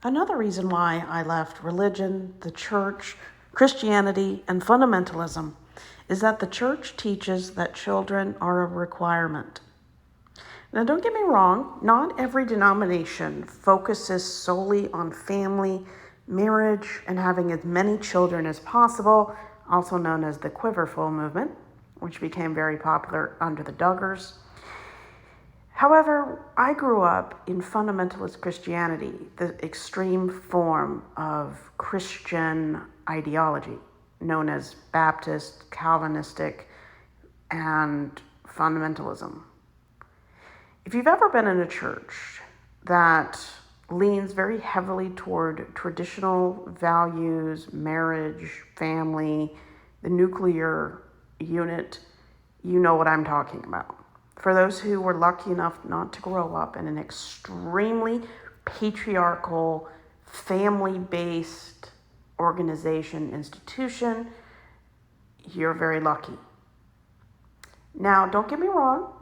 Another reason why I left religion, the church, Christianity, and fundamentalism is that the church teaches that children are a requirement. Now, don't get me wrong, not every denomination focuses solely on family, marriage, and having as many children as possible, also known as the Quiverful movement, which became very popular under the Duggars. However, I grew up in fundamentalist Christianity, the extreme form of Christian ideology, known as Baptist, Calvinistic, and fundamentalism. If you've ever been in a church that leans very heavily toward traditional values, marriage, family, the nuclear unit, you know what I'm talking about. For those who were lucky enough not to grow up in an extremely patriarchal, family-based organization, institution, you're very lucky. Now, don't get me wrong.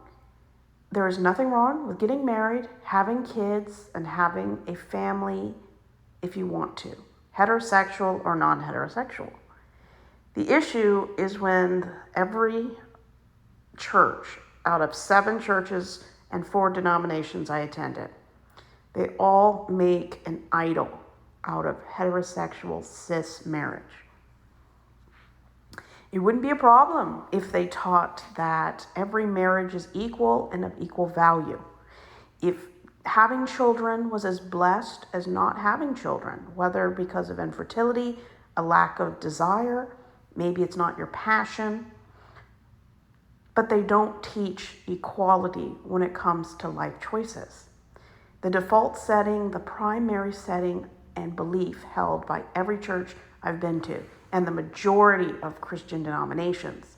There is nothing wrong with getting married, having kids, and having a family if you want to, heterosexual or non-heterosexual. The issue is when every church, out of 7 churches and 4 denominations I attended, they all make an idol out of heterosexual cis marriage. It wouldn't be a problem if they taught that every marriage is equal and of equal value. If having children was as blessed as not having children, whether because of infertility, a lack of desire, maybe it's not your passion, but they don't teach equality when it comes to life choices. The default setting, the primary setting and belief held by every church I've been to, and the majority of Christian denominations,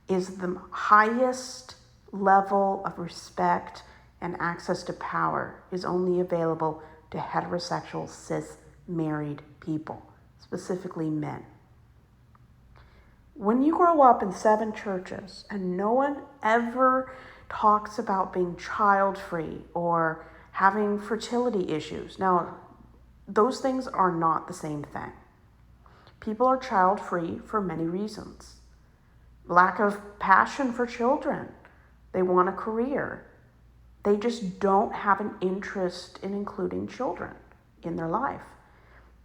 is the highest level of respect and access to power is only available to heterosexual, cis, married people, specifically men. When you grow up in 7 churches and no one ever talks about being child-free or having fertility issues, now, those things are not the same thing. People are child-free for many reasons. Lack of passion for children. They want a career. They just don't have an interest in including children in their life.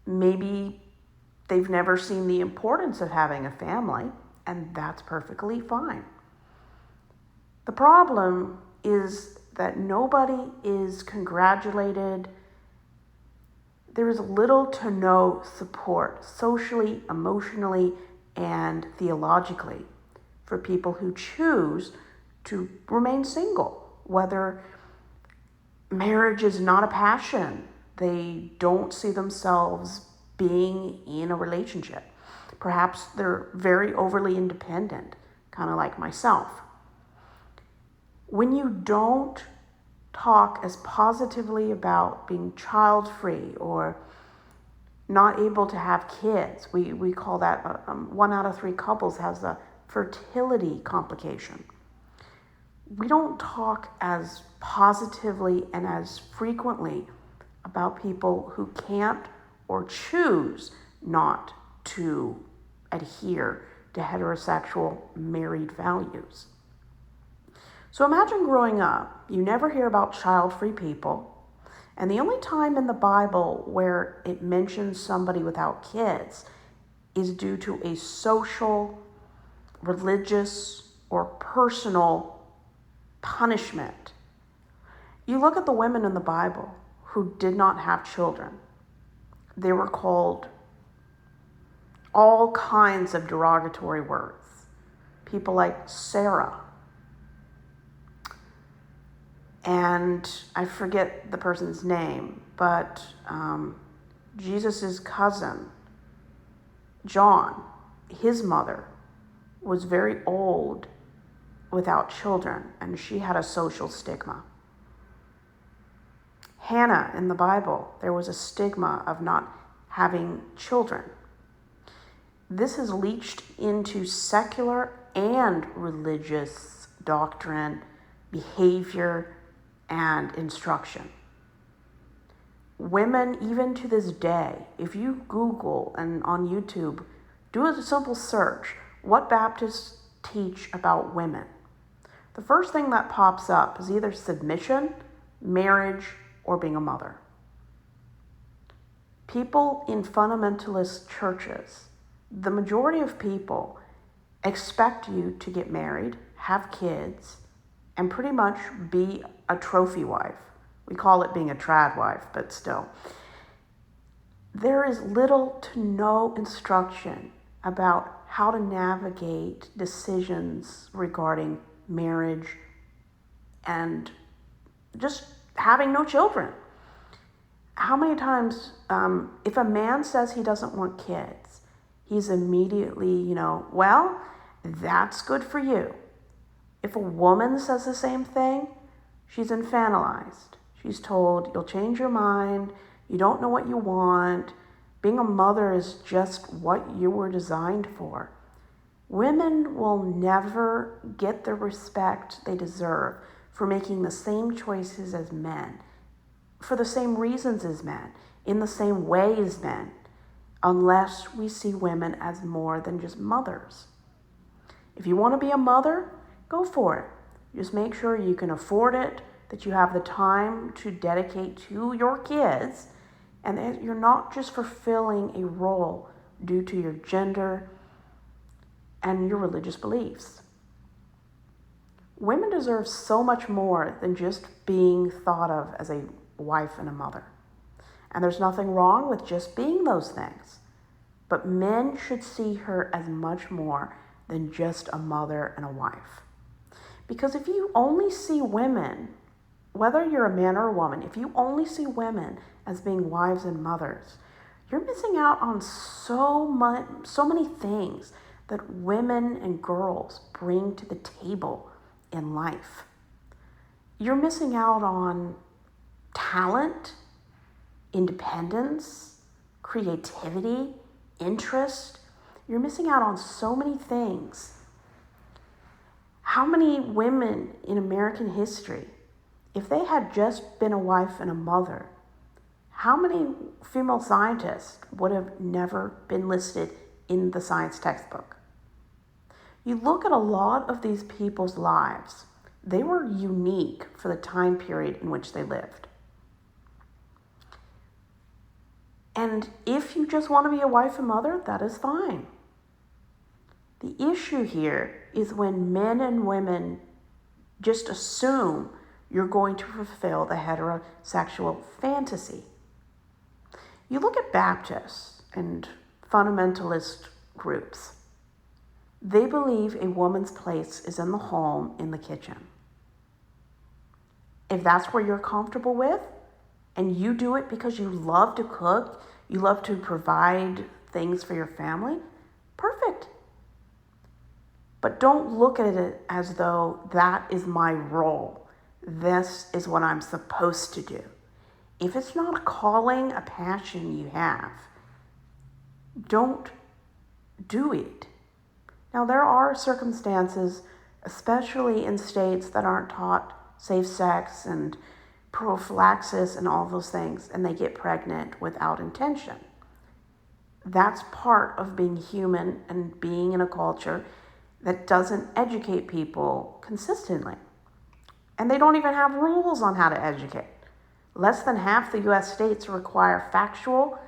Maybe they've never seen the importance of having a family, and that's perfectly fine. The problem is that nobody is congratulated. There is little to no support socially, emotionally, and theologically for people who choose to remain single, whether marriage is not a passion, they don't see themselves being in a relationship. Perhaps they're very overly independent, kind of like myself. When you don't talk as positively about being child-free or not able to have kids, we call that 1 out of 3 couples has a fertility complication. We don't talk as positively and as frequently about people who can't or choose not to adhere to heterosexual married values. So imagine growing up, you never hear about child-free people, and the only time in the Bible where it mentions somebody without kids is due to a social, religious, or personal punishment. You look at the women in the Bible who did not have children. They were called all kinds of derogatory words. People like Sarah. And I forget the person's name, but Jesus' cousin, John, his mother, was very old without children, and she had a social stigma. Hannah in the Bible, there was a stigma of not having children. This has leached into secular and religious doctrine, behavior, and instruction. Women, even to this day, if you Google and on YouTube, do a simple search, what Baptists teach about women, the first thing that pops up is either submission, marriage, or being a mother. People in fundamentalist churches, the majority of people expect you to get married, have kids, and pretty much be a trophy wife. We call it being a trad wife, but still. There is little to no instruction about how to navigate decisions regarding marriage and just having no children. How many times, if a man says he doesn't want kids, he's immediately, well, that's good for you. If a woman says the same thing, she's infantilized. She's told, you'll change your mind, you don't know what you want, being a mother is just what you were designed for. Women will never get the respect they deserve for making the same choices as men, for the same reasons as men, in the same way as men, unless we see women as more than just mothers. If you want to be a mother, go for it. Just make sure you can afford it, that you have the time to dedicate to your kids, and that you're not just fulfilling a role due to your gender and your religious beliefs. Women deserve so much more than just being thought of as a wife and a mother. And there's nothing wrong with just being those things. But men should see her as much more than just a mother and a wife. Because if you only see women, whether you're a man or a woman, if you only see women as being wives and mothers, you're missing out on so many things that women and girls bring to the table in life. You're missing out on talent, independence, creativity, interest. You're missing out on so many things. How many women in American history, if they had just been a wife and a mother, how many female scientists would have never been listed in the science textbook? You look at a lot of these people's lives, they were unique for the time period in which they lived. And if you just want to be a wife and mother, that is fine. The issue here is when men and women just assume you're going to fulfill the heterosexual fantasy. You look at Baptists and fundamentalist groups. They believe a woman's place is in the home, in the kitchen. If that's where you're comfortable with, and you do it because you love to cook, you love to provide things for your family, perfect. But don't look at it as though that is my role. This is what I'm supposed to do. If it's not a calling, a passion you have, don't do it. Now, there are circumstances, especially in states that aren't taught safe sex and prophylaxis and all those things, and they get pregnant without intention. That's part of being human and being in a culture that doesn't educate people consistently. And they don't even have rules on how to educate. Less than half the US states require factual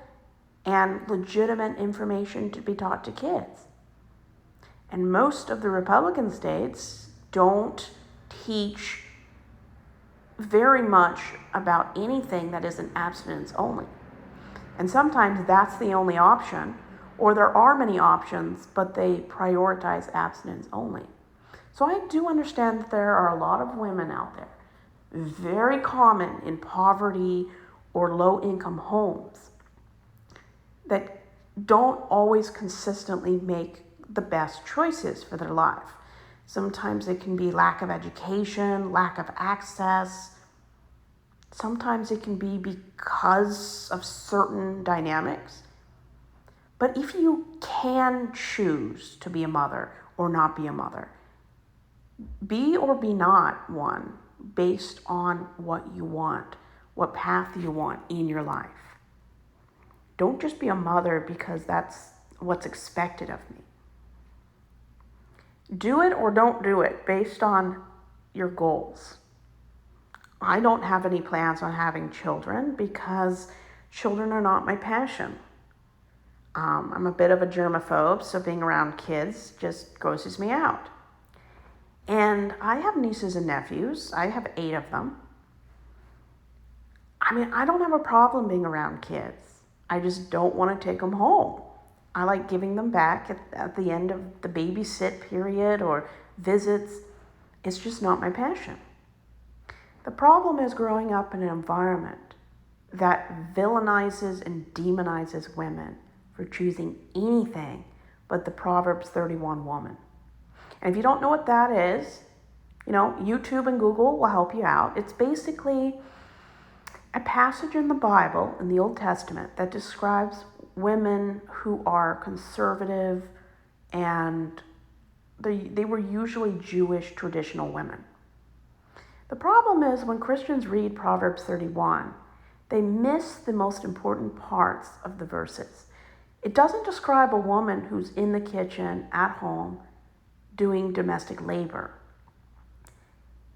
and legitimate information to be taught to kids. And most of the Republican states don't teach very much about anything that isn't abstinence only. And sometimes that's the only option, or there are many options, but they prioritize abstinence only. So I do understand that there are a lot of women out there, very common in poverty or low-income homes, that don't always consistently make the best choices for their life. Sometimes it can be lack of education, lack of access. Sometimes it can be because of certain dynamics. But if you can choose to be a mother or not be a mother, be or be not one based on what you want, what path you want in your life. Don't just be a mother because that's what's expected of me. Do it or don't do it based on your goals. I don't have any plans on having children because children are not my passion. I'm a bit of a germaphobe, so being around kids just grosses me out. And I have nieces and nephews. I have 8 of them. I mean, I don't have a problem being around kids. I just don't want to take them home. I like giving them back at the end of the babysit period or visits. It's just not my passion. The problem is growing up in an environment that villainizes and demonizes women for choosing anything but the Proverbs 31 woman. And if you don't know what that is, YouTube and Google will help you out. It's basically a passage in the Bible, in the Old Testament, that describes women who are conservative, and they were usually Jewish traditional women. The problem is when Christians read Proverbs 31, they miss the most important parts of the verses. It doesn't describe a woman who's in the kitchen at home doing domestic labor.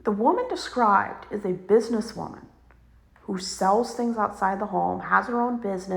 The woman described is a businesswoman who sells things outside the home, has her own business,